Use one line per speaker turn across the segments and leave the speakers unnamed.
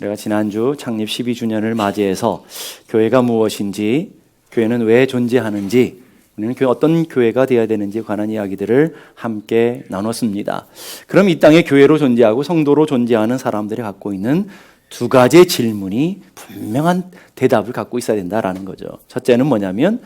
우리가 지난주 창립 12주년을 맞이해서 교회가 무엇인지, 교회는 왜 존재하는지, 우리는 어떤 교회가 되어야 되는지에 관한 이야기들을 함께 나눴습니다. 그럼 이 땅에 교회로 존재하고 성도로 존재하는 사람들이 갖고 있는 두 가지의 질문이 분명한 대답을 갖고 있어야 된다라는 거죠. 첫째는 뭐냐면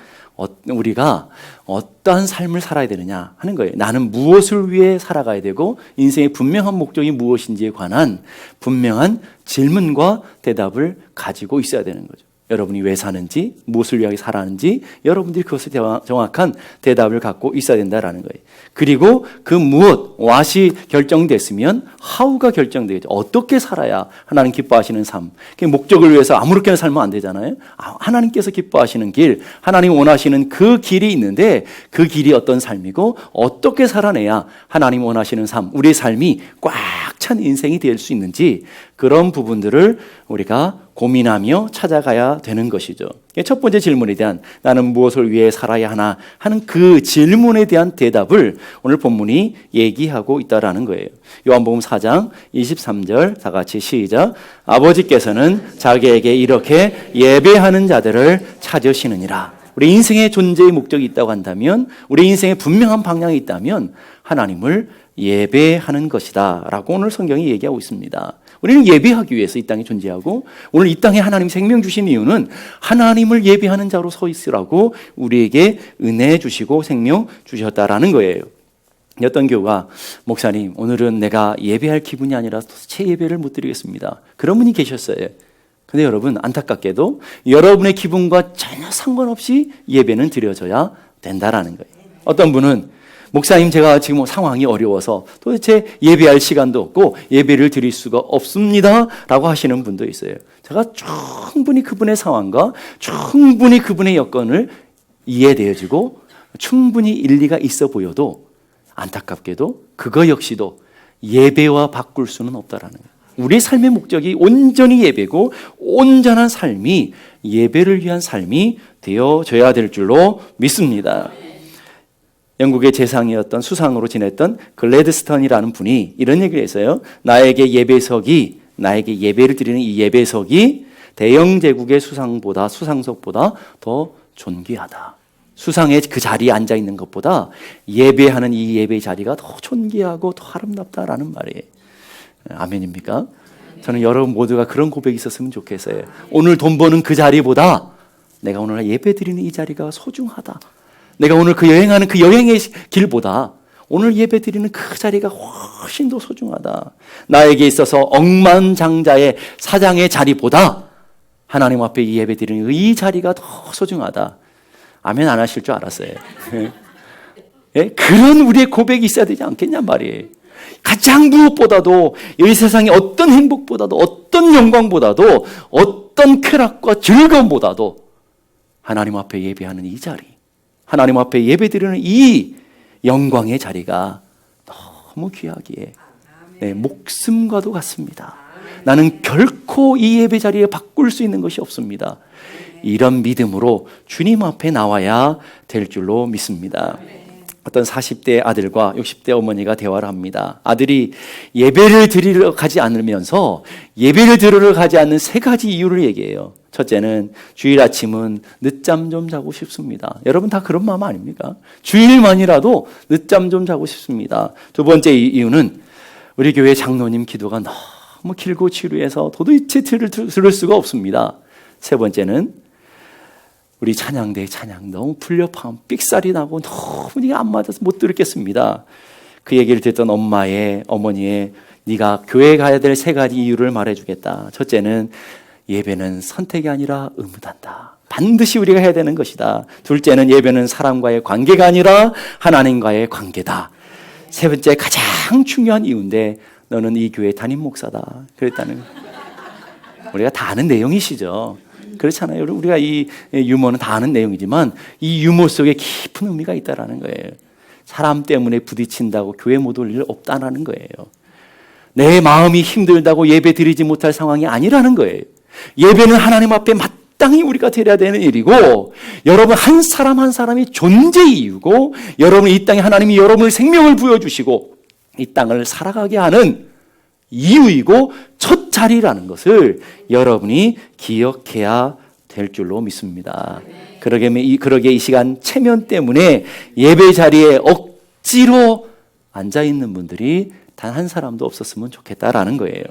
우리가 어떠한 삶을 살아야 되느냐 하는 거예요. 나는 무엇을 위해 살아가야 되고 인생의 분명한 목적이 무엇인지에 관한 분명한 질문과 대답을 가지고 있어야 되는 거죠. 여러분이 왜 사는지, 무엇을 위하여 살아가는지 여러분들이 그것에 정확한 대답을 갖고 있어야 된다는 거예요. 그리고 그 무엇, what이 결정됐으면 how가 결정되겠죠. 어떻게 살아야 하나님 기뻐하시는 삶. 목적을 위해서 아무렇게나 살면 안 되잖아요. 하나님께서 기뻐하시는 길, 하나님 원하시는 그 길이 있는데 그 길이 어떤 삶이고 어떻게 살아내야 하나님 원하시는 삶, 우리의 삶이 꽉 찬 인생이 될 수 있는지 그런 부분들을 우리가 고민하며 찾아가야 되는 것이죠. 첫 번째 질문에 대한 나는 무엇을 위해 살아야 하나 하는 그 질문에 대한 대답을 오늘 본문이 얘기하고 있다라는 거예요. 요한복음 4장 23절 다 같이 시작. 아버지께서는 자기에게 이렇게 예배하는 자들을 찾으시느니라. 우리 인생의 존재의 목적이 있다고 한다면, 우리 인생의 분명한 방향이 있다면 하나님을 예배하는 것이다 라고 오늘 성경이 얘기하고 있습니다. 우리는 예배하기 위해서 이 땅에 존재하고 오늘 이 땅에 하나님 생명 주신 이유는 하나님을 예배하는 자로 서 있으라고 우리에게 은혜 주시고 생명 주셨다라는 거예요. 어떤 교우가 목사님 오늘은 내가 예배할 기분이 아니라 도대체 예배를 못 드리겠습니다. 그런 분이 계셨어요. 근데 여러분 안타깝게도 여러분의 기분과 전혀 상관없이 예배는 드려져야 된다라는 거예요. 어떤 분은 목사님 제가 지금 상황이 어려워서 도대체 예배할 시간도 없고 예배를 드릴 수가 없습니다 라고 하시는 분도 있어요. 제가 충분히 그분의 상황과 충분히 그분의 여건을 이해되어지고 충분히 일리가 있어 보여도 안타깝게도 그거 역시도 예배와 바꿀 수는 없다라는 거예요. 우리 삶의 목적이 온전히 예배고 온전한 삶이 예배를 위한 삶이 되어져야 될 줄로 믿습니다. 영국의 재상이었던 수상으로 지냈던 글래드스턴이라는 분이 이런 얘기를 했어요. 나에게 예배를 드리는 이 예배석이 대영 제국의 수상석보다 더 존귀하다. 수상의 그 자리에 앉아 있는 것보다 예배하는 이 예배 자리가 더 존귀하고 더 아름답다라는 말이에요. 아멘입니까? 저는 여러분 모두가 그런 고백이 있었으면 좋겠어요. 오늘 돈 버는 그 자리보다 내가 오늘 예배 드리는 이 자리가 소중하다. 내가 오늘 그 여행하는 그 여행의 길보다 오늘 예배 드리는 그 자리가 훨씬 더 소중하다. 나에게 있어서 억만장자의 사장의 자리보다 하나님 앞에 이 예배 드리는 이 자리가 더 소중하다. 아멘 안 하실 줄 알았어요. 예? 그런 우리의 고백이 있어야 되지 않겠냐 말이에요. 가장 무엇보다도 이 세상의 어떤 행복보다도 어떤 영광보다도 어떤 쾌락과 즐거움보다도 하나님 앞에 예배하는 이 자리, 하나님 앞에 예배드리는 이 영광의 자리가 너무 귀하기에 목숨과도 같습니다. 나는 결코 이 예배 자리에 바꿀 수 있는 것이 없습니다. 이런 믿음으로 주님 앞에 나와야 될 줄로 믿습니다. 어떤 40대 아들과 60대 어머니가 대화를 합니다. 아들이 예배를 드리러 가지 않으면서 예배를 드리러 가지 않는 세 가지 이유를 얘기해요. 첫째는 주일 아침은 늦잠 좀 자고 싶습니다. 여러분 다 그런 마음 아닙니까? 주일만이라도 늦잠 좀 자고 싶습니다. 두 번째 이유는 우리 교회 장로님 기도가 너무 길고 지루해서 도대체 들을 수가 없습니다. 세 번째는 우리 찬양대의 찬양 너무 불협화음 삑살이 나고 너무 네가 안 맞아서 못 들었겠습니다. 그 얘기를 듣던 어머니의 네가 교회 가야 될 세 가지 이유를 말해주겠다. 첫째는 예배는 선택이 아니라 의무단다. 반드시 우리가 해야 되는 것이다. 둘째는 예배는 사람과의 관계가 아니라 하나님과의 관계다. 세 번째 가장 중요한 이유인데 너는 이 교회 담임 목사다. 그랬다는 우리가 다 아는 내용이시죠. 그렇잖아요. 우리가 이 유머는 다 아는 내용이지만 이 유머 속에 깊은 의미가 있다는 거예요. 사람 때문에 부딪힌다고 교회 못 올 일 없다는 거예요. 내 마음이 힘들다고 예배 드리지 못할 상황이 아니라는 거예요. 예배는 하나님 앞에 마땅히 우리가 드려야 되는 일이고 여러분 한 사람 한 사람이 존재 이유고 여러분 이 땅에 하나님이 여러분을 생명을 부여주시고 이 땅을 살아가게 하는 이유이고 첫 자리라는 것을 여러분이 기억해야 될 줄로 믿습니다. 그러게 이 시간 체면 때문에 예배 자리에 억지로 앉아있는 분들이 단 한 사람도 없었으면 좋겠다라는 거예요.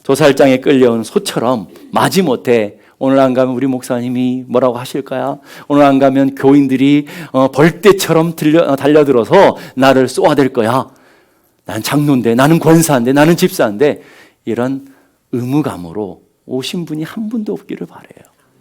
도살장에 끌려온 소처럼 마지못해 오늘 안 가면 우리 목사님이 뭐라고 하실까요? 오늘 안 가면 교인들이 벌떼처럼 달려들어서 나를 쏘아댈 거야. 난 장로인데, 나는 권사인데, 나는 집사인데, 이런 의무감으로 오신 분이 한 분도 없기를 바라요.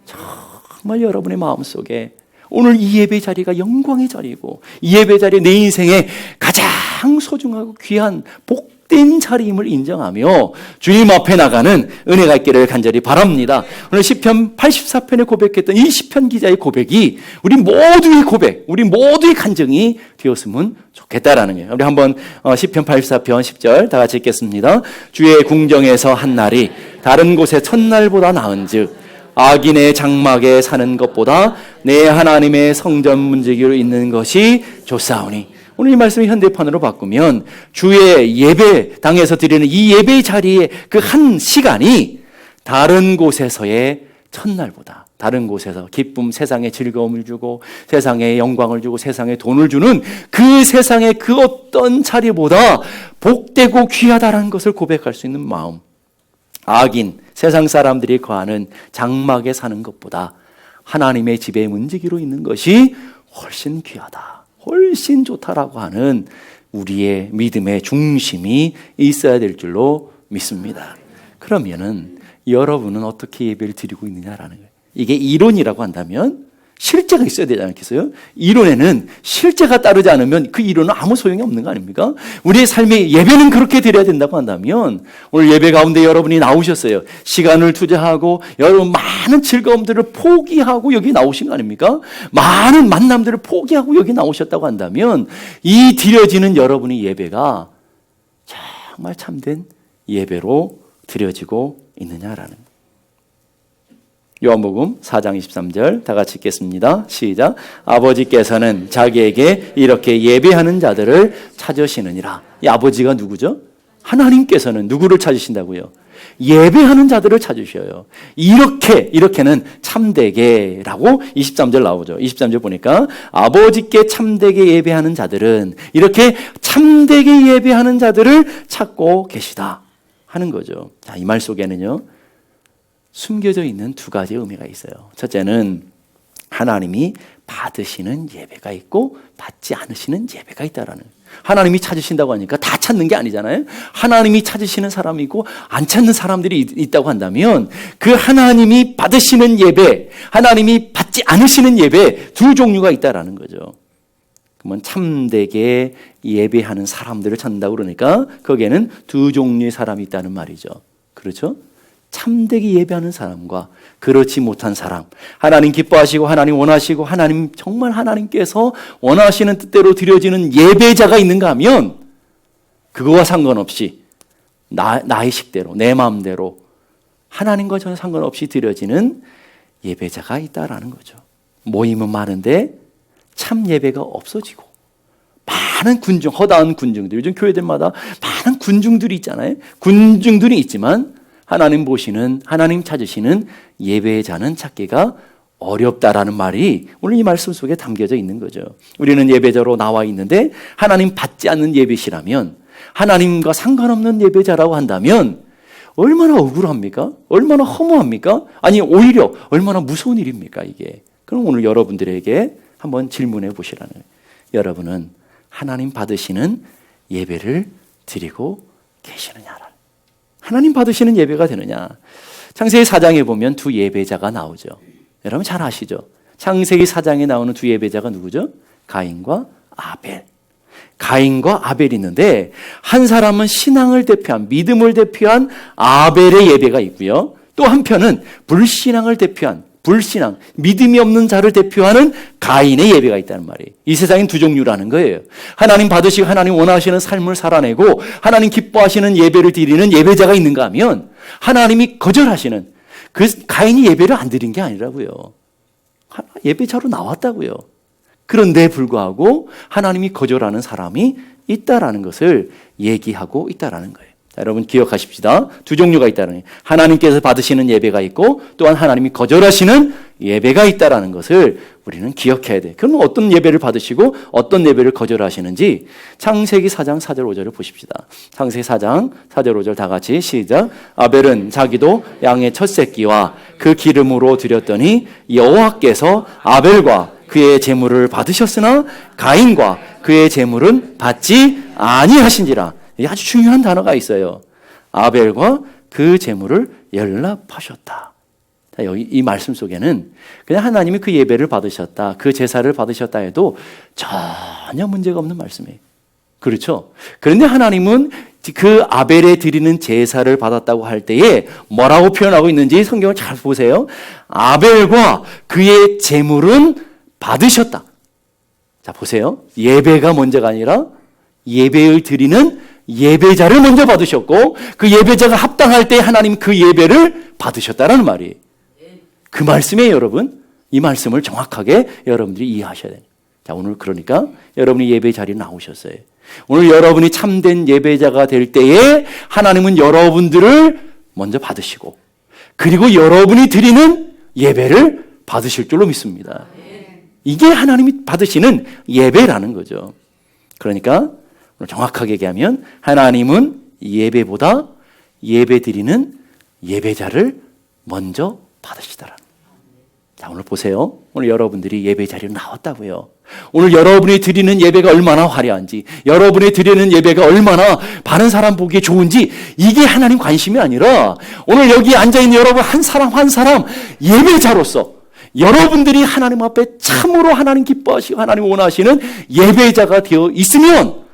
정말 여러분의 마음속에 오늘 이 예배 자리가 영광의 자리고, 이 예배 자리 내 인생에 가장 소중하고 귀한 복된 자리임을 인정하며 주님 앞에 나가는 은혜가 있기를 간절히 바랍니다. 오늘 시편 84편에 고백했던 이 시편 기자의 고백이 우리 모두의 고백, 우리 모두의 간증이 되었으면 좋겠다라는 거예요. 우리 한번 시편 84편 10절 다 같이 읽겠습니다. 주의 궁정에서 한 날이 다른 곳의 첫날보다 나은즉 악인의 장막에 사는 것보다 내 하나님의 성전 문지기로 있는 것이 좋사오니. 오늘 이 말씀을 현대판으로 바꾸면 주의 예배당에서 드리는 이 예배 자리의 그 한 시간이 다른 곳에서의 첫날보다, 다른 곳에서 기쁨, 세상에 즐거움을 주고 세상에 영광을 주고 세상에 돈을 주는 그 세상의 그 어떤 자리보다 복되고 귀하다라는 것을 고백할 수 있는 마음. 악인, 세상 사람들이 거하는 장막에 사는 것보다 하나님의 집에 문지기로 있는 것이 훨씬 귀하다, 훨씬 좋다라고 하는 우리의 믿음의 중심이 있어야 될 줄로 믿습니다. 그러면은 여러분은 어떻게 예배를 드리고 있느냐라는 거예요. 이게 이론이라고 한다면 실제가 있어야 되지 않겠어요? 이론에는 실제가 따르지 않으면 그 이론은 아무 소용이 없는 거 아닙니까? 우리의 삶의 예배는 그렇게 드려야 된다고 한다면 오늘 예배 가운데 여러분이 나오셨어요. 시간을 투자하고 여러분 많은 즐거움들을 포기하고 여기 나오신 거 아닙니까? 많은 만남들을 포기하고 여기 나오셨다고 한다면 이 드려지는 여러분의 예배가 정말 참된 예배로 드려지고 있느냐라는 거예요. 요한복음 4장 23절 다 같이 읽겠습니다. 시작. 아버지께서는 자기에게 이렇게 예배하는 자들을 찾으시느니라. 이 아버지가 누구죠? 하나님께서는 누구를 찾으신다고요? 예배하는 자들을 찾으셔요. 이렇게는 참되게라고 23절 나오죠. 23절 보니까 아버지께 참되게 예배하는 자들은 이렇게 참되게 예배하는 자들을 찾고 계시다 하는 거죠. 자, 이 말 속에는요, 숨겨져 있는 두 가지 의미가 있어요. 첫째는 하나님이 받으시는 예배가 있고 받지 않으시는 예배가 있다라는. 하나님이 찾으신다고 하니까 다 찾는 게 아니잖아요. 하나님이 찾으시는 사람이 있고 안 찾는 사람들이 있다고 한다면 그 하나님이 받으시는 예배, 하나님이 받지 않으시는 예배 두 종류가 있다라는 거죠. 그러면 참되게 예배하는 사람들을 찾는다고 그러니까 거기에는 두 종류의 사람이 있다는 말이죠. 그렇죠? 참되게 예배하는 사람과 그렇지 못한 사람, 하나님 기뻐하시고 하나님 원하시고 하나님 정말 하나님께서 원하시는 뜻대로 드려지는 예배자가 있는가 하면 그거와 상관없이 나의 식대로 내 마음대로 하나님과 전혀 상관없이 드려지는 예배자가 있다라는 거죠. 모임은 많은데 참 예배가 없어지고 많은 군중, 허다한 군중들, 요즘 교회들마다 많은 군중들이 있잖아요. 군중들이 있지만 하나님 보시는, 하나님 찾으시는 예배자는 찾기가 어렵다라는 말이 오늘 이 말씀 속에 담겨져 있는 거죠. 우리는 예배자로 나와 있는데 하나님 받지 않는 예배시라면, 하나님과 상관없는 예배자라고 한다면 얼마나 억울합니까? 얼마나 허무합니까? 아니 오히려 얼마나 무서운 일입니까 이게? 그럼 오늘 여러분들에게 한번 질문해 보시라는 거예요. 여러분은 하나님 받으시는 예배를 드리고 계시느냐라. 하나님 받으시는 예배가 되느냐. 창세기 4장에 보면 두 예배자가 나오죠. 여러분 잘 아시죠? 창세기 4장에 나오는 두 예배자가 누구죠? 가인과 아벨. 가인과 아벨이 있는데 한 사람은 신앙을 대표한, 믿음을 대표한 아벨의 예배가 있고요. 또 한편은 불신앙을 대표한, 불신앙, 믿음이 없는 자를 대표하는 가인의 예배가 있다는 말이에요. 이 세상엔 두 종류라는 거예요. 하나님 받으시고 하나님 원하시는 삶을 살아내고 하나님 기뻐하시는 예배를 드리는 예배자가 있는가 하면 하나님이 거절하시는, 그 가인이 예배를 안 드린 게 아니라고요. 예배자로 나왔다고요. 그런데 불구하고 하나님이 거절하는 사람이 있다라는 것을 얘기하고 있다라는 거예요. 자, 여러분 기억하십시다. 두 종류가 있다는 거예요. 하나님께서 받으시는 예배가 있고 또한 하나님이 거절하시는 예배가 있다는 것을 우리는 기억해야 돼. 그럼 어떤 예배를 받으시고 어떤 예배를 거절하시는지 창세기 4장 4절 5절을 보십시다. 창세기 4장 4절 5절 다 같이 시작. 아벨은 자기도 양의 첫 새끼와 그 기름으로 드렸더니 여호와께서 아벨과 그의 제물을 받으셨으나 가인과 그의 제물은 받지 아니하신지라. 아주 중요한 단어가 있어요. 아벨과 그 제물을 연락하셨다. 여기 이 말씀 속에는 그냥 하나님이 그 예배를 받으셨다, 그 제사를 받으셨다 해도 전혀 문제가 없는 말씀이에요. 그렇죠? 그런데 하나님은 그 아벨에 드리는 제사를 받았다고 할 때에 뭐라고 표현하고 있는지 성경을 잘 보세요. 아벨과 그의 제물은 받으셨다. 자, 보세요. 예배가 먼저가 아니라 예배를 드리는 예배자를 먼저 받으셨고 그 예배자가 합당할 때 하나님 그 예배를 받으셨다라는 말이에요. 그 말씀이에요, 여러분. 이 말씀을 정확하게 여러분들이 이해하셔야 돼요. 자, 오늘 그러니까 여러분이 예배 자리에 나오셨어요. 오늘 여러분이 참된 예배자가 될 때에 하나님은 여러분들을 먼저 받으시고 그리고 여러분이 드리는 예배를 받으실 줄로 믿습니다. 이게 하나님이 받으시는 예배라는 거죠. 그러니까 정확하게 얘기하면 하나님은 예배보다 예배 드리는 예배자를 먼저 받으시더라. 자, 오늘 보세요. 오늘 여러분들이 예배 자리로 나왔다고요. 오늘 여러분이 드리는 예배가 얼마나 화려한지, 여러분이 드리는 예배가 얼마나 많은 사람 보기에 좋은지 이게 하나님 관심이 아니라 오늘 여기 앉아있는 여러분 한 사람 한 사람 예배자로서 여러분들이 하나님 앞에 참으로 하나님 기뻐하시고 하나님 원하시는 예배자가 되어 있으면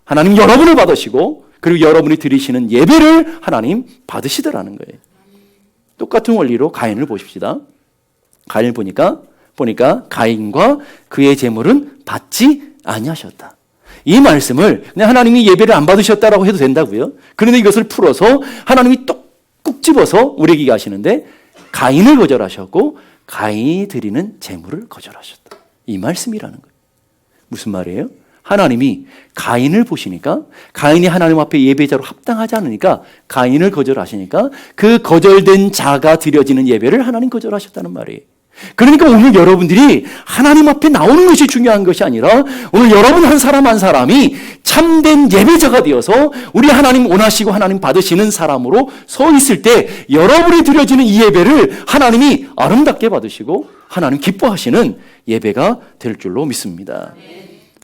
하나님 여러분을 받으시고 그리고 여러분이 드리시는 예배를 하나님 받으시더라는 거예요. 똑같은 원리로 가인을 보십시다. 가인을 보니까 가인과 그의 제물은 받지 아니하셨다. 이 말씀을 그냥 하나님이 예배를 안 받으셨다라고 해도 된다고요. 그런데 이것을 풀어서 하나님이 꾹 집어서 우리에게 얘기하시는데 가인을 거절하셨고 가인이 드리는 제물을 거절하셨다. 이 말씀이라는 거예요. 무슨 말이에요? 하나님이 가인을 보시니까 가인이 하나님 앞에 예배자로 합당하지 않으니까 가인을 거절하시니까 그 거절된 자가 드려지는 예배를 하나님 거절하셨다는 말이에요. 그러니까 오늘 여러분들이 하나님 앞에 나오는 것이 중요한 것이 아니라 오늘 여러분 한 사람 한 사람이 참된 예배자가 되어서 우리 하나님 원하시고 하나님 받으시는 사람으로 서 있을 때 여러분이 드려지는 이 예배를 하나님이 아름답게 받으시고 하나님 기뻐하시는 예배가 될 줄로 믿습니다.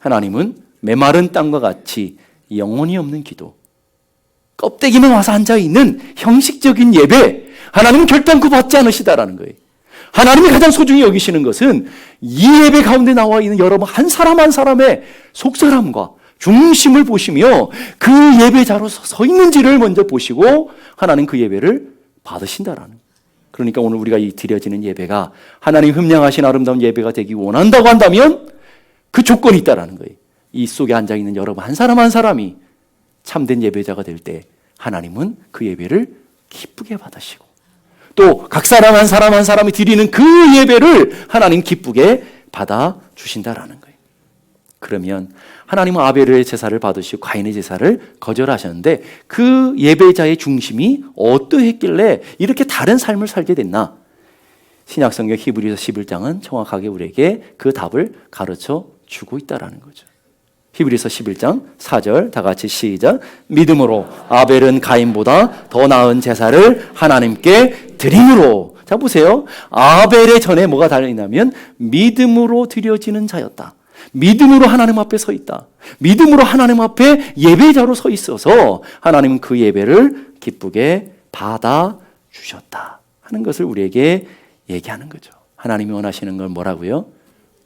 하나님은 메마른 땅과 같이 영혼이 없는 기도, 껍데기만 와서 앉아있는 형식적인 예배, 하나님은 결단코 받지 않으시다라는 거예요. 하나님이 가장 소중히 여기시는 것은 이 예배 가운데 나와 있는 여러분 한 사람 한 사람의 속사람과 중심을 보시며 그 예배자로서 서 있는지를 먼저 보시고 하나님 그 예배를 받으신다라는 거예요. 그러니까 오늘 우리가 이 드려지는 예배가 하나님 흠량하신 아름다운 예배가 되기 원한다고 한다면 그 조건이 있다라는 거예요. 이 속에 앉아있는 여러분 한 사람 한 사람이 참된 예배자가 될 때 하나님은 그 예배를 기쁘게 받으시고 또 각 사람 한 사람 한 사람이 드리는 그 예배를 하나님 기쁘게 받아주신다라는 거예요. 그러면 하나님은 아벨의 제사를 받으시고 가인의 제사를 거절하셨는데 그 예배자의 중심이 어떠했길래 이렇게 다른 삶을 살게 됐나? 신약성경 히브리서 11장은 정확하게 우리에게 그 답을 가르쳐 주고 있다라는 거죠. 히브리서 11장 4절 다 같이 시작. 믿음으로 아벨은 가인보다 더 나은 제사를 하나님께 드림으로. 자 보세요. 아벨의 전에 뭐가 달려있냐면 믿음으로 드려지는 자였다. 믿음으로 하나님 앞에 서 있다. 믿음으로 하나님 앞에 예배자로 서 있어서 하나님은 그 예배를 기쁘게 받아주셨다 하는 것을 우리에게 얘기하는 거죠. 하나님이 원하시는 건 뭐라고요?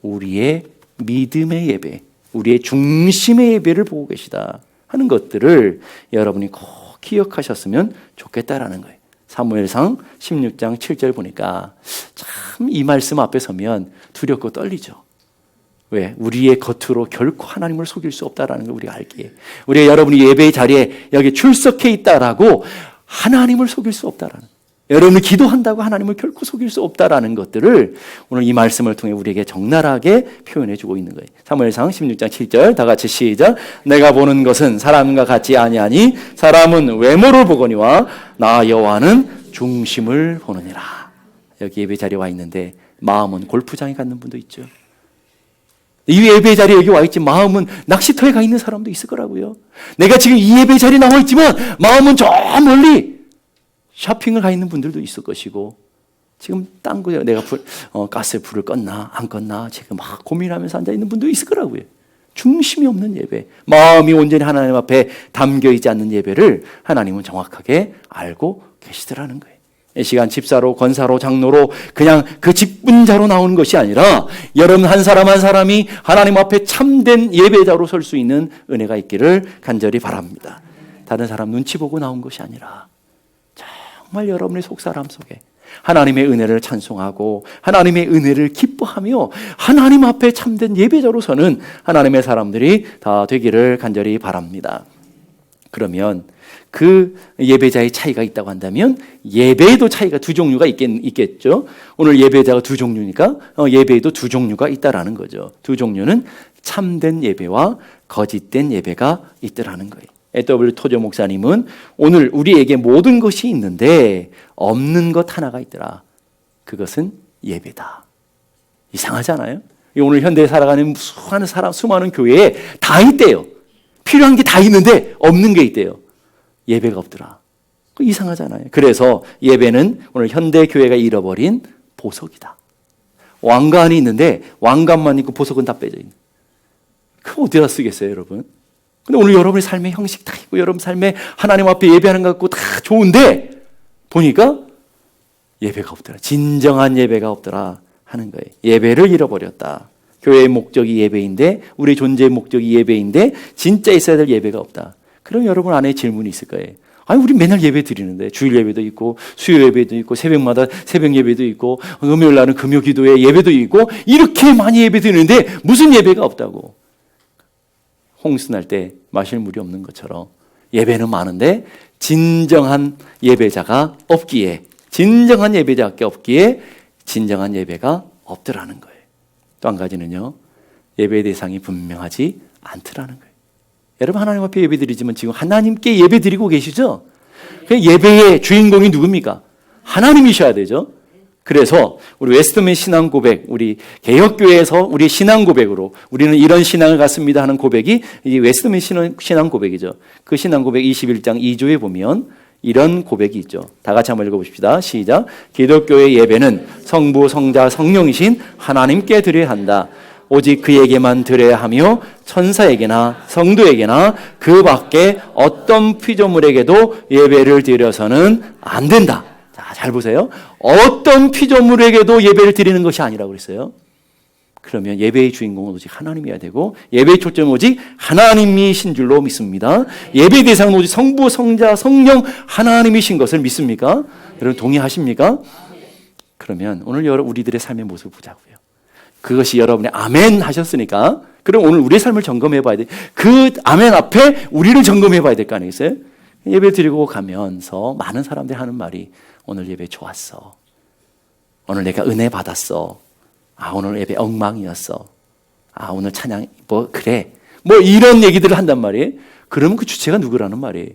우리의 믿음의 예배, 우리의 중심의 예배를 보고 계시다 하는 것들을 여러분이 꼭 기억하셨으면 좋겠다라는 거예요. 사무엘상 16장 7절 보니까 참 이 말씀 앞에 서면 두렵고 떨리죠. 왜? 우리의 겉으로 결코 하나님을 속일 수 없다라는 걸 우리가 알기에 우리가 여러분이 예배의 자리에 여기 출석해 있다라고 하나님을 속일 수 없다라는 여러분이 기도한다고 하나님을 결코 속일 수 없다라는 것들을 오늘 이 말씀을 통해 우리에게 적나라하게 표현해 주고 있는 거예요. 사무엘상 16장 7절 다 같이 시작. 내가 보는 것은 사람과 같지 아니하니 사람은 외모를 보거니와 나 여호와는 중심을 보느니라. 여기 예배 자리에 와 있는데 마음은 골프장에 갔는 분도 있죠. 이 예배 자리에 여기 와 있지 마음은 낚시터에 가 있는 사람도 있을 거라고요. 내가 지금 이 예배 자리에 나와 있지만 마음은 저 멀리 쇼핑을 가 있는 분들도 있을 것이고, 지금 딴 거에 내가 가스에 불을 껐나 안 껐나 지금 막 고민하면서 앉아 있는 분도 있을 거라고요. 중심이 없는 예배, 마음이 온전히 하나님 앞에 담겨 있지 않는 예배를 하나님은 정확하게 알고 계시더라는 거예요. 이 시간 집사로, 권사로, 장로로 그냥 그 직분자로 나오는 것이 아니라 여러분 한 사람 한 사람이 하나님 앞에 참된 예배자로 설 수 있는 은혜가 있기를 간절히 바랍니다. 다른 사람 눈치 보고 나온 것이 아니라 정말 여러분의 속사람 속에 하나님의 은혜를 찬송하고 하나님의 은혜를 기뻐하며 하나님 앞에 참된 예배자로 서는 하나님의 사람들이 다 되기를 간절히 바랍니다. 그러면 그 예배자의 차이가 있다고 한다면 예배에도 차이가 두 종류가 있겠죠. 오늘 예배자가 두 종류니까 예배에도 두 종류가 있다라는 거죠. 두 종류는 참된 예배와 거짓된 예배가 있더라는 거예요. A.W. 토저 목사님은 오늘 우리에게 모든 것이 있는데 없는 것 하나가 있더라. 그것은 예배다. 이상하잖아요. 오늘 현대에 살아가는 수많은 교회에 다 있대요. 필요한 게 다 있는데 없는 게 있대요. 예배가 없더라. 이상하잖아요. 그래서 예배는 오늘 현대 교회가 잃어버린 보석이다. 왕관이 있는데 왕관만 있고 보석은 다 빼져 있는. 그거 어디다 쓰겠어요, 여러분? 근데 오늘 여러분의 삶의 형식 다 있고 여러분 삶에 하나님 앞에 예배하는 것 같고 다 좋은데 보니까 예배가 없더라. 진정한 예배가 없더라 하는 거예요. 예배를 잃어버렸다. 교회의 목적이 예배인데 우리 존재의 목적이 예배인데 진짜 있어야 될 예배가 없다. 그럼 여러분 안에 질문이 있을 거예요. 아니 우리 맨날 예배 드리는데 주일 예배도 있고 수요 예배도 있고 새벽마다 새벽 예배도 있고 금요일 날은 금요 기도회 예배도 있고 이렇게 많이 예배 드리는데 무슨 예배가 없다고. 홍수 날 때 마실 물이 없는 것처럼 예배는 많은데 진정한 예배자가 없기에 진정한 예배자가 없기에 진정한 예배가 없더라는 거예요. 또 한 가지는요. 예배의 대상이 분명하지 않더라는 거예요. 여러분 하나님 앞에 예배 드리지만 지금 하나님께 예배 드리고 계시죠? 예배의 주인공이 누굽니까? 하나님이셔야 되죠. 그래서 우리 웨스트맨 신앙 고백, 우리 개혁교회에서 우리 신앙 고백으로 우리는 이런 신앙을 갖습니다 하는 고백이 이 웨스트맨 신앙 고백이죠. 그 신앙 고백 21장 2조에 보면 이런 고백이 있죠. 다 같이 한번 읽어봅시다. 시작. 기독교의 예배는 성부, 성자, 성령이신 하나님께 드려야 한다. 오직 그에게만 드려야 하며 천사에게나 성도에게나 그 밖에 어떤 피조물에게도 예배를 드려서는 안 된다. 자, 잘 보세요. 어떤 피조물에게도 예배를 드리는 것이 아니라고 그랬어요. 그러면 예배의 주인공은 오직 하나님이어야 되고 예배의 초점은 오직 하나님이신 줄로 믿습니다. 예배 대상은 오직 성부, 성자, 성령 하나님이신 것을 믿습니까? 여러분 동의하십니까? 그러면 오늘 우리들의 삶의 모습을 보자고요. 그것이 여러분의 아멘 하셨으니까 그럼 오늘 우리의 삶을 점검해 봐야 돼. 그 아멘 앞에 우리를 점검해 봐야 될 거 아니겠어요? 예배 드리고 가면서 많은 사람들이 하는 말이 오늘 예배 좋았어. 오늘 내가 은혜 받았어. 아, 오늘 예배 엉망이었어. 아, 오늘 찬양, 그래. 이런 얘기들을 한단 말이에요. 그러면 그 주체가 누구라는 말이에요?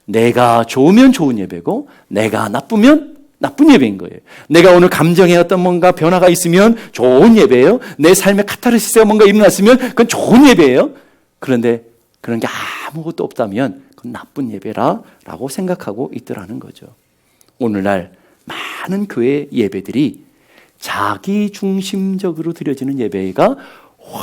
내가 좋으면 좋은 예배고, 내가 나쁘면 나쁜 예배인 거예요. 내가 오늘 감정에 어떤 뭔가 변화가 있으면 좋은 예배예요. 내 삶의 카타르시스가 뭔가 일어났으면 그건 좋은 예배예요. 그런데 그런 게 아무것도 없다면 그건 나쁜 예배라고 생각하고 있더라는 거죠. 오늘날 많은 교회 예배들이 자기 중심적으로 드려지는 예배가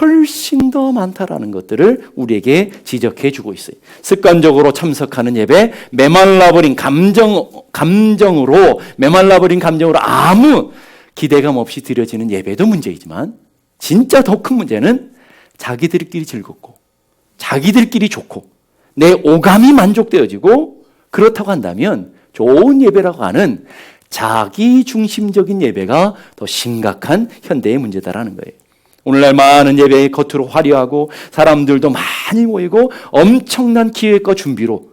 훨씬 더 많다라는 것들을 우리에게 지적해 주고 있어요. 습관적으로 참석하는 예배, 메말라버린 감정으로 아무 기대감 없이 드려지는 예배도 문제이지만 진짜 더 큰 문제는 자기들끼리 즐겁고 자기들끼리 좋고 내 오감이 만족되어지고 그렇다고 한다면 좋은 예배라고 하는 자기 중심적인 예배가 더 심각한 현대의 문제다라는 거예요. 오늘날 많은 예배의 겉으로 화려하고 사람들도 많이 모이고 엄청난 기획과 준비로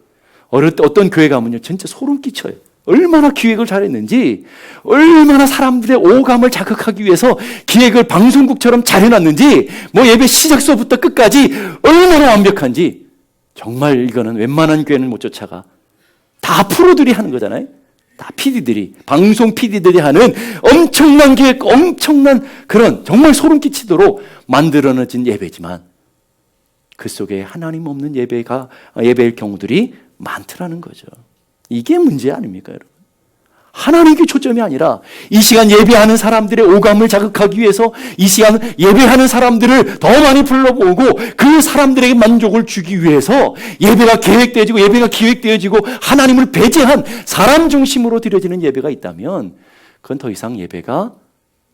어떤 교회 가면요 진짜 소름 끼쳐요. 얼마나 기획을 잘했는지, 얼마나 사람들의 오감을 자극하기 위해서 기획을 방송국처럼 잘해놨는지, 뭐 예배 시작서부터 끝까지 얼마나 완벽한지, 정말 이거는 웬만한 교회는 못 쫓아가. 다 프로들이 하는 거잖아요. 다 PD들이, 방송 PD들이 하는 엄청난 계획, 엄청난 그런 정말 소름 끼치도록 만들어진 예배지만 그 속에 하나님 없는 예배일 경우들이 많더라는 거죠. 이게 문제 아닙니까, 여러분? 하나님께 초점이 아니라 이 시간 예배하는 사람들의 오감을 자극하기 위해서 이 시간 예배하는 사람들을 더 많이 불러보고 그 사람들에게 만족을 주기 위해서 예배가 계획되어지고 예배가 기획되어지고 하나님을 배제한 사람 중심으로 드려지는 예배가 있다면 그건 더 이상 예배가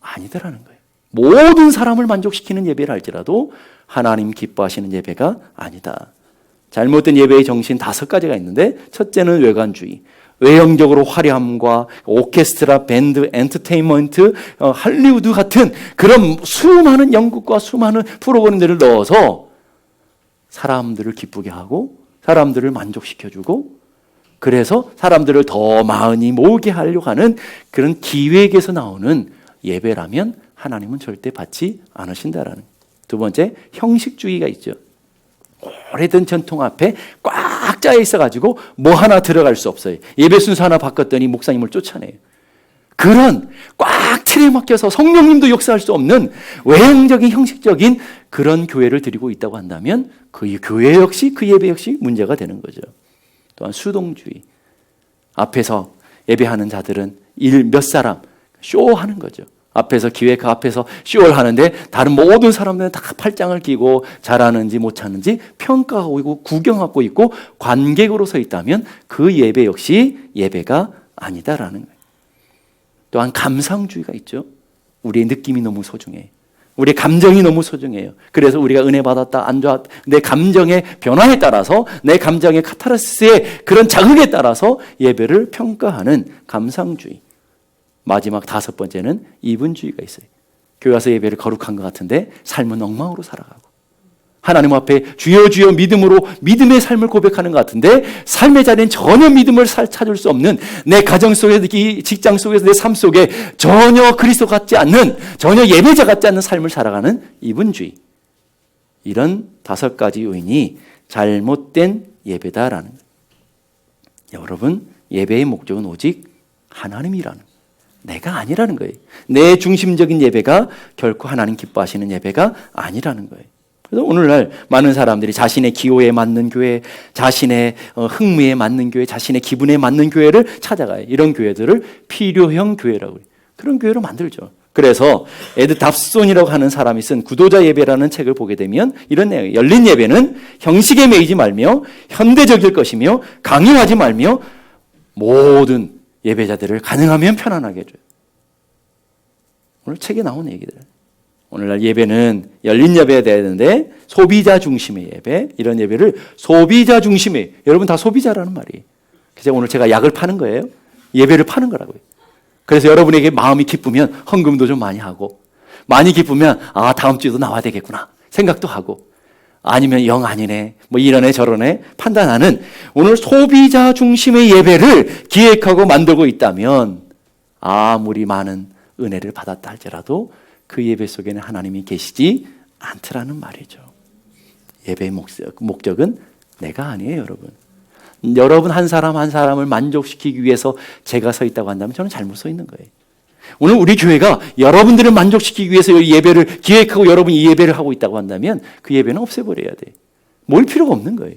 아니더라는 거예요. 모든 사람을 만족시키는 예배를 할지라도 하나님 기뻐하시는 예배가 아니다. 잘못된 예배의 정신 5가지가 있는데, 첫째는 외관주의. 외형적으로 화려함과 오케스트라, 밴드, 엔터테인먼트, 할리우드 같은 그런 수많은 연극과 수많은 프로그램들을 넣어서 사람들을 기쁘게 하고 사람들을 만족시켜주고, 그래서 사람들을 더 많이 모으게 하려고 하는 그런 기획에서 나오는 예배라면 하나님은 절대 받지 않으신다라는. 두 번째, 형식주의가 있죠. 오래된 전통 앞에 꽉 짜여 있어가지고 뭐 하나 들어갈 수 없어요. 예배 순서 하나 바꿨더니 목사님을 쫓아내요. 그런 꽉 틀에 막혀서 성령님도 역사할 수 없는 외형적인 형식적인 그런 교회를 드리고 있다고 한다면 그 교회 역시, 그 예배 역시 문제가 되는 거죠. 또한 수동주의. 앞에서 예배하는 자들은 몇 사람 쇼하는 거죠. 앞에서 기획 앞에서 쇼를 하는데 다른 모든 사람들은 다 팔짱을 끼고 잘하는지 못하는지 평가하고 있고 구경하고 있고 관객으로 서 있다면 그 예배 역시 예배가 아니다라는 거예요. 또한 감상주의가 있죠. 우리의 느낌이 너무 소중해요. 우리의 감정이 너무 소중해요. 그래서 우리가 은혜 받았다 안 좋았다, 내 감정의 변화에 따라서, 내 감정의 카타르시스의 그런 자극에 따라서 예배를 평가하는 감상주의. 마지막 5번째는 이분주의가 있어요. 교회 와서 예배를 거룩한 것 같은데 삶은 엉망으로 살아가고, 하나님 앞에 주여 주여 믿음으로 믿음의 삶을 고백하는 것 같은데 삶의 자리엔 전혀 믿음을 찾을 수 없는, 내 가정 속에서, 직장 속에서, 내 삶 속에 전혀 그리스도 같지 않는, 전혀 예배자 같지 않는 삶을 살아가는 이분주의. 이런 5가지 요인이 잘못된 예배다라는 거예요. 여러분, 예배의 목적은 오직 하나님이라는 거예요. 내가 아니라는 거예요. 내 중심적인 예배가 결코 하나님 기뻐하시는 예배가 아니라는 거예요. 그래서 오늘날 많은 사람들이 자신의 기호에 맞는 교회, 자신의 흥미에 맞는 교회, 자신의 기분에 맞는 교회를 찾아가요. 이런 교회들을 필요형 교회라고 해요. 그런 교회로 만들죠. 그래서 에드 답손이라고 하는 사람이 쓴 구도자 예배라는 책을 보게 되면 이런 내용이에요. 열린 예배는 형식에 매이지 말며 현대적일 것이며 강요하지 말며 모든 예배자들을 가능하면 편안하게 해줘요. 오늘 책에 나온 얘기들. 오늘날 예배는 열린 예배가 돼야 되는데 소비자 중심의 예배, 이런 예배를 소비자 중심의, 여러분 다 소비자라는 말이에요. 그래서 오늘 제가 약을 파는 거예요. 예배를 파는 거라고요. 그래서 여러분에게 마음이 기쁘면 헌금도 좀 많이 하고, 많이 기쁘면 다음 주에도 나와야 되겠구나 생각도 하고, 아니면 영 아니네, 뭐 이러네 저러네 판단하는 오늘 소비자 중심의 예배를 기획하고 만들고 있다면 아무리 많은 은혜를 받았다 할지라도 그 예배 속에는 하나님이 계시지 않더라는 말이죠. 예배의 목적은 내가 아니에요, 여러분. 여러분 한 사람 한 사람을 만족시키기 위해서 제가 서 있다고 한다면 저는 잘못 서 있는 거예요. 오늘 우리 교회가 여러분들을 만족시키기 위해서 예배를 기획하고 여러분이 이 예배를 하고 있다고 한다면 그 예배는 없애버려야 돼. 모일 필요가 없는 거예요.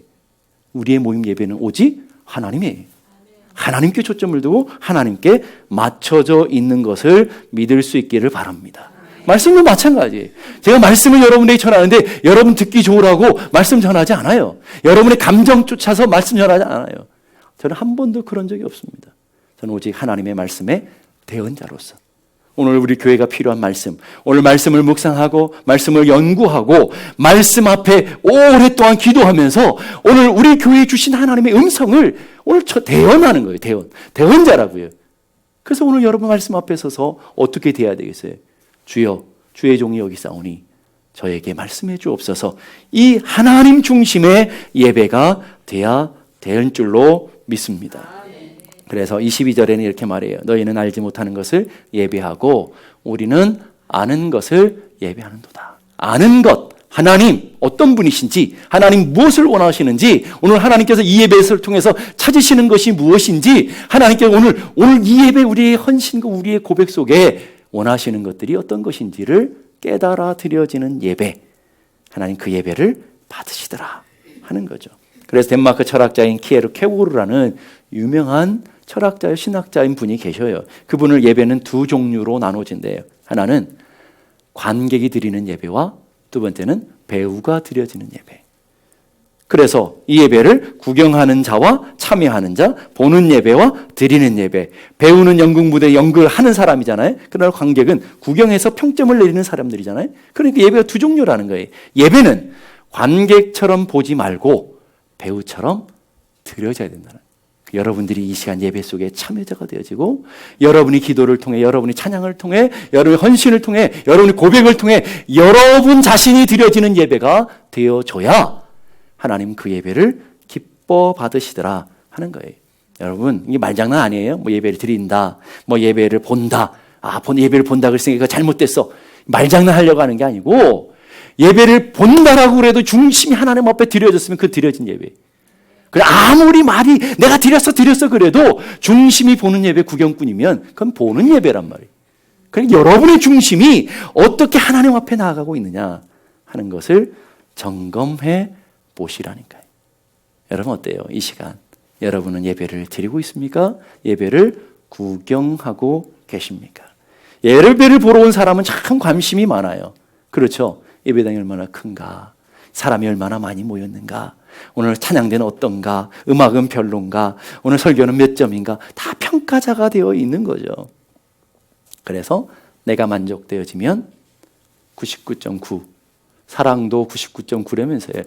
우리의 모임 예배는 오직 하나님이에요. 하나님께 초점을 두고 하나님께 맞춰져 있는 것을 믿을 수 있기를 바랍니다. 말씀도 마찬가지예요. 제가 말씀을 여러분에게 전하는데 여러분 듣기 좋으라고 말씀 전하지 않아요. 여러분의 감정 쫓아서 말씀 전하지 않아요. 저는 한 번도 그런 적이 없습니다. 저는 오직 하나님의 말씀에 대언자로서 오늘 우리 교회가 필요한 말씀, 오늘 말씀을 묵상하고 말씀을 연구하고 말씀 앞에 오랫동안 기도하면서 오늘 우리 교회에 주신 하나님의 음성을 오늘 대언하는 거예요. 대언자라고요. 그래서 오늘 여러분 말씀 앞에 서서 어떻게 돼야 되겠어요? 주여, 주의 종이 여기 있사오니 저에게 말씀해 주옵소서. 이 하나님 중심의 예배가 돼야 될 줄로 믿습니다. 그래서 22절에는 이렇게 말해요. 너희는 알지 못하는 것을 예배하고 우리는 아는 것을 예배하는도다. 아는 것, 하나님 어떤 분이신지, 하나님 무엇을 원하시는지, 오늘 하나님께서 이 예배를 통해서 찾으시는 것이 무엇인지, 하나님께서 오늘 이 예배, 우리의 헌신과 우리의 고백 속에 원하시는 것들이 어떤 것인지를 깨달아 드려지는 예배, 하나님 그 예배를 받으시더라 하는 거죠. 그래서 덴마크 철학자인 키에르 케고르라는 유명한 철학자의 신학자인 분이 계셔요. 그분을 예배는 두 종류로 나눠진대요. 하나는 관객이 드리는 예배와 두 번째는 배우가 드려지는 예배. 그래서 이 예배를 구경하는 자와 참여하는 자, 보는 예배와 드리는 예배. 배우는 연극 무대 연극을 하는 사람이잖아요. 그러나 관객은 구경해서 평점을 내리는 사람들이잖아요. 그러니까 예배가 두 종류라는 거예요. 예배는 관객처럼 보지 말고 배우처럼 드려져야 된다는 거예요. 여러분들이 이 시간 예배 속에 참여자가 되어지고, 여러분이 기도를 통해, 여러분이 찬양을 통해, 여러분의 헌신을 통해, 여러분의 고백을 통해 여러분 자신이 드려지는 예배가 되어줘야 하나님 그 예배를 기뻐 받으시더라 하는 거예요. 여러분, 이게 말장난 아니에요. 뭐 예배를 드린다, 뭐 예배를 본다, 예배를 본다 그랬으니까 이거 잘못됐어, 말장난 하려고 하는 게 아니고, 예배를 본다라고 그래도 중심이 하나님 앞에 드려졌으면 그 드려진 예배. 그래, 아무리 말이 내가 드렸어 그래도 중심이 보는 예배 구경꾼이면 그건 보는 예배란 말이에요. 그러니까 여러분의 중심이 어떻게 하나님 앞에 나아가고 있느냐 하는 것을 점검해 보시라니까요. 여러분 어때요? 이 시간 여러분은 예배를 드리고 있습니까? 예배를 구경하고 계십니까? 예배를 보러 온 사람은 참 관심이 많아요. 그렇죠? 예배당이 얼마나 큰가, 사람이 얼마나 많이 모였는가, 오늘 찬양대는 어떤가, 음악은 별론가, 오늘 설교는 몇 점인가, 다 평가자가 되어 있는 거죠. 그래서 내가 만족되어지면 99.9, 사랑도 99.9라면서요.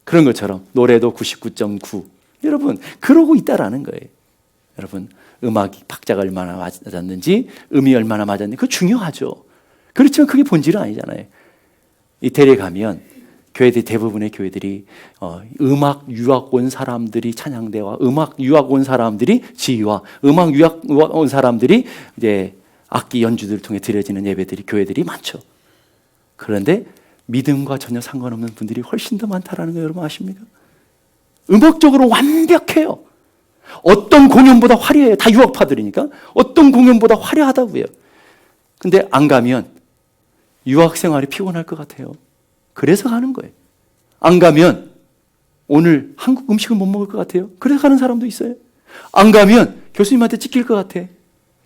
그런 것처럼 노래도 99.9. 여러분 그러고 있다라는 거예요. 여러분 음악이 박자가 얼마나 맞았는지, 음이 얼마나 맞았는지 그거 중요하죠. 그렇지만 그게 본질은 아니잖아요. 이태리에 가면 교회들, 대부분의 교회들이 음악 유학 온 사람들이 찬양대와 음악 유학 온 사람들이 지휘와 음악 유학 온 사람들이 이제 악기 연주들을 통해 드려지는 예배들이, 교회들이 많죠. 그런데 믿음과 전혀 상관없는 분들이 훨씬 더 많다라는 거 여러분 아십니까? 음악적으로 완벽해요. 어떤 공연보다 화려해요. 다 유학파들이니까 어떤 공연보다 화려하다고요. 근데 안 가면 유학 생활이 피곤할 것 같아요. 그래서 가는 거예요. 안 가면 오늘 한국 음식을 못 먹을 것 같아요. 그래서 가는 사람도 있어요. 안 가면 교수님한테 찍힐 것 같아.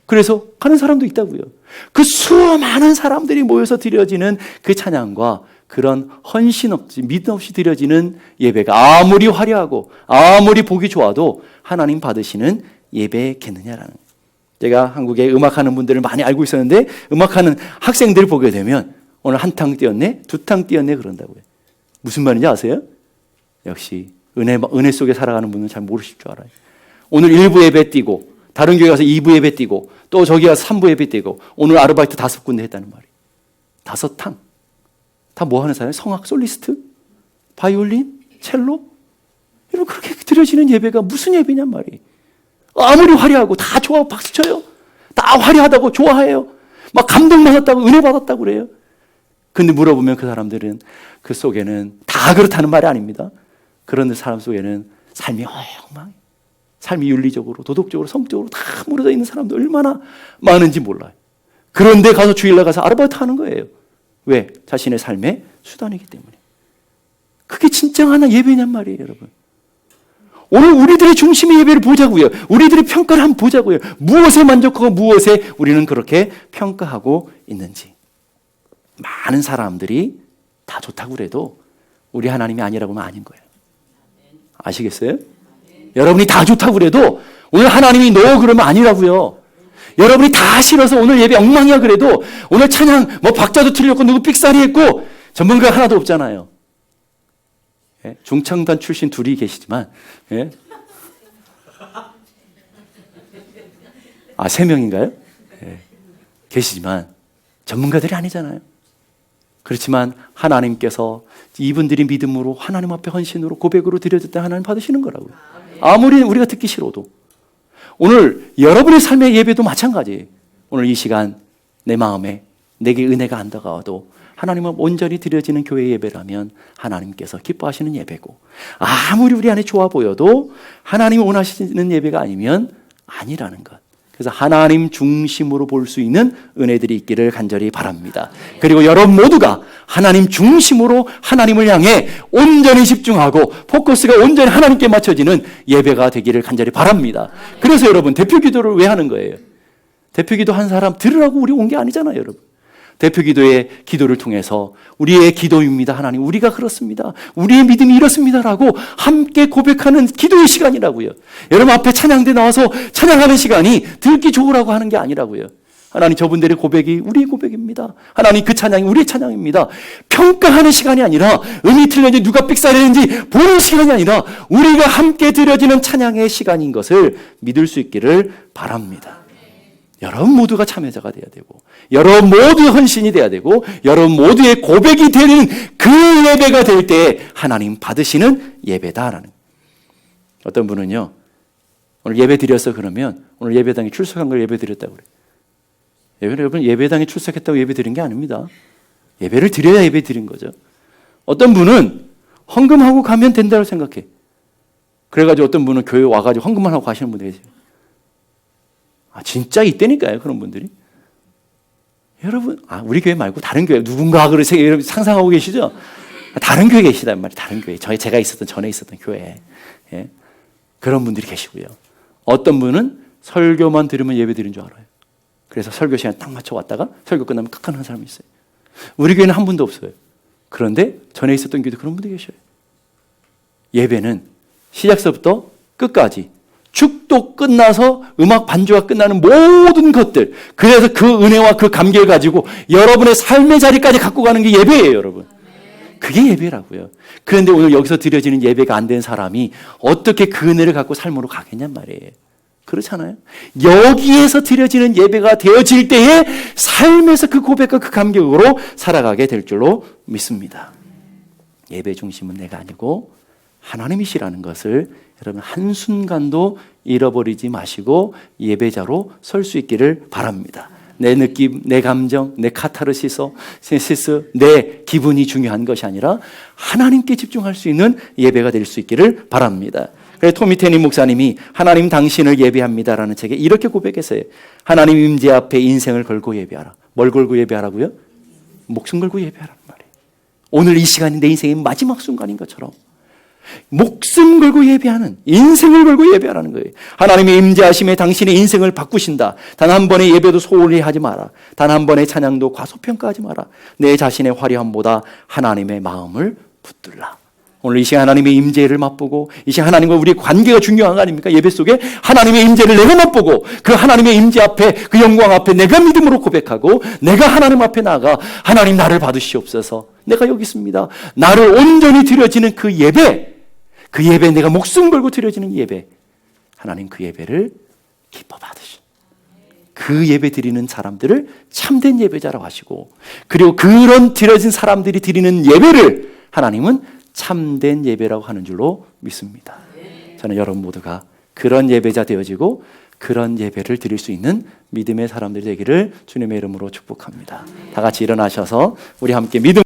그래서 가는 사람도 있다고요. 그 수많은 사람들이 모여서 드려지는 그 찬양과 그런 헌신 없이, 믿음 없이 드려지는 예배가 아무리 화려하고 아무리 보기 좋아도 하나님 받으시는 예배겠느냐라는 거예요. 제가 한국에 음악하는 분들을 많이 알고 있었는데, 음악하는 학생들을 보게 되면 오늘 한 탕 뛰었네, 두 탕 뛰었네 그런다고요. 무슨 말인지 아세요? 역시 은혜 속에 살아가는 분은 잘 모르실 줄 알아요. 오늘 1부 예배 뛰고, 다른 교회 가서 2부 예배 뛰고, 또 저기 가서 3부 예배 뛰고, 오늘 아르바이트 5군데 했다는 말이에요. 5탕. 다 뭐 하는 사람이에요? 성악 솔리스트? 바이올린? 첼로? 여러분 그렇게 드려지는 예배가 무슨 예배냔 말이에요. 아무리 화려하고 다 좋아 박수 쳐요. 다 화려하다고 좋아해요. 막 감동받았다고, 은혜 받았다고 그래요. 근데 물어보면 그 사람들은 그 속에는, 다 그렇다는 말이 아닙니다, 그런 사람 속에는 삶이 엉망, 삶이 윤리적으로, 도덕적으로, 성적으로 다 무너져 있는 사람도 얼마나 많은지 몰라요. 그런데 가서 주일날 가서 아르바이트 하는 거예요. 왜? 자신의 삶의 수단이기 때문에. 그게 진정한 예배냔 말이에요, 여러분. 오늘 우리들의 중심의 예배를 보자고요. 우리들의 평가를 한번 보자고요. 무엇에 만족하고 무엇에 우리는 그렇게 평가하고 있는지. 많은 사람들이 다 좋다고 그래도 우리 하나님이 아니라고 하면 아닌 거예요. 아시겠어요? 여러분이 다 좋다고 그래도 오늘 하나님이 너 그러면 아니라고요. 여러분이 다 싫어서 오늘 예배 엉망이야 그래도, 오늘 찬양 뭐 박자도 틀렸고 누구 삑사리 했고 전문가 하나도 없잖아요. 예? 중창단 출신 둘이 계시지만, 예? 3명인가요? 예. 계시지만 전문가들이 아니잖아요. 그렇지만 하나님께서 이분들이 믿음으로 하나님 앞에 헌신으로 고백으로 드려졌다 하나님 받으시는 거라고요. 아무리 우리가 듣기 싫어도. 오늘 여러분의 삶의 예배도 마찬가지예요. 오늘 이 시간 내 마음에 내게 은혜가 안 다가와도 하나님은 온전히 드려지는 교회 예배라면 하나님께서 기뻐하시는 예배고, 아무리 우리 안에 좋아 보여도 하나님이 원하시는 예배가 아니면 아니라는 것. 그래서 하나님 중심으로 볼 수 있는 은혜들이 있기를 간절히 바랍니다. 그리고 여러분 모두가 하나님 중심으로 하나님을 향해 온전히 집중하고 포커스가 온전히 하나님께 맞춰지는 예배가 되기를 간절히 바랍니다. 그래서 여러분 대표 기도를 왜 하는 거예요? 대표 기도 한 사람 들으라고 우리 온 게 아니잖아요, 여러분. 대표 기도의 기도를 통해서 우리의 기도입니다. 하나님, 우리가 그렇습니다. 우리의 믿음이 이렇습니다라고 함께 고백하는 기도의 시간이라고요. 여러분 앞에 찬양대 나와서 찬양하는 시간이 듣기 좋으라고 하는 게 아니라고요. 하나님, 저분들의 고백이 우리의 고백입니다. 하나님, 그 찬양이 우리의 찬양입니다. 평가하는 시간이 아니라 음이 틀렸는지 누가 삑사리는지 보는 시간이 아니라 우리가 함께 드려지는 찬양의 시간인 것을 믿을 수 있기를 바랍니다. 여러분 모두가 참여자가 돼야 되고, 여러분 모두의 헌신이 돼야 되고, 여러분 모두의 고백이 되는 그 예배가 될 때 하나님 받으시는 예배다라는. 어떤 분은요, 오늘 예배 드렸어 그러면 오늘 예배당에 출석한 걸 예배 드렸다고 그래요. 여러분, 예배당에 출석했다고 예배 드린 게 아닙니다. 예배를 드려야 예배 드린 거죠. 어떤 분은 헌금하고 가면 된다고 생각해. 그래가지고 어떤 분은 교회 와가지고 헌금만 하고 가시는 분들이 계세요. 진짜 있다니까요, 그런 분들이. 여러분, 우리 교회 말고 다른 교회, 누군가 그러세요? 여러분 상상하고 계시죠? 다른 교회 계시단 말이에요, 다른 교회. 제가 있었던, 전에 있었던 교회. 예? 그런 분들이 계시고요. 어떤 분은 설교만 들으면 예배 드린 줄 알아요. 그래서 설교 시간 딱 맞춰 왔다가 설교 끝나면 깍하는 사람이 있어요. 우리 교회는 한 분도 없어요. 그런데 전에 있었던 교회도 그런 분들이 계셔요. 예배는 시작서부터 끝까지 축도 끝나서 음악 반주가 끝나는 모든 것들, 그래서 그 은혜와 그 감격을 가지고 여러분의 삶의 자리까지 갖고 가는 게 예배예요, 여러분. 그게 예배라고요. 그런데 오늘 여기서 드려지는 예배가 안 된 사람이 어떻게 그 은혜를 갖고 삶으로 가겠냔 말이에요. 그렇잖아요. 여기에서 드려지는 예배가 되어질 때에 삶에서 그 고백과 그 감격으로 살아가게 될 줄로 믿습니다. 예배 중심은 내가 아니고 하나님이시라는 것을 여러분 한순간도 잃어버리지 마시고 예배자로 설 수 있기를 바랍니다. 내 느낌, 내 감정, 내 카타르시스, 내 기분이 중요한 것이 아니라 하나님께 집중할 수 있는 예배가 될 수 있기를 바랍니다. 그래서 토미 테니 목사님이 하나님 당신을 예배합니다라는 책에 이렇게 고백했어요. 하나님 임재 앞에 인생을 걸고 예배하라. 뭘 걸고 예배하라고요? 목숨 걸고 예배하라는 말이에요. 오늘 이 시간이 내 인생의 마지막 순간인 것처럼 목숨 걸고 예배하는, 인생을 걸고 예배하라는 거예요. 하나님의 임재하심에 당신의 인생을 바꾸신다. 단 한 번의 예배도 소홀히 하지 마라. 단 한 번의 찬양도 과소평가하지 마라. 내 자신의 화려함보다 하나님의 마음을 붙들라. 오늘 이 시간 하나님의 임재를 맛보고, 이 시간 하나님과 우리의 관계가 중요한 거 아닙니까? 예배 속에 하나님의 임재를 내가 맛보고, 그 하나님의 임재 앞에, 그 영광 앞에 내가 믿음으로 고백하고, 내가 하나님 앞에 나가 하나님 나를 받으시옵소서. 내가 여기 있습니다. 나를 온전히 드려지는 그 예배, 그 예배, 내가 목숨 걸고 드려지는 예배, 하나님 그 예배를 기뻐 받으신, 그 예배 드리는 사람들을 참된 예배자라고 하시고, 그리고 그런 드려진 사람들이 드리는 예배를 하나님은 참된 예배라고 하는 줄로 믿습니다. 저는 여러분 모두가 그런 예배자 되어지고 그런 예배를 드릴 수 있는 믿음의 사람들이 되기를 주님의 이름으로 축복합니다. 다 같이 일어나셔서 우리 함께 믿음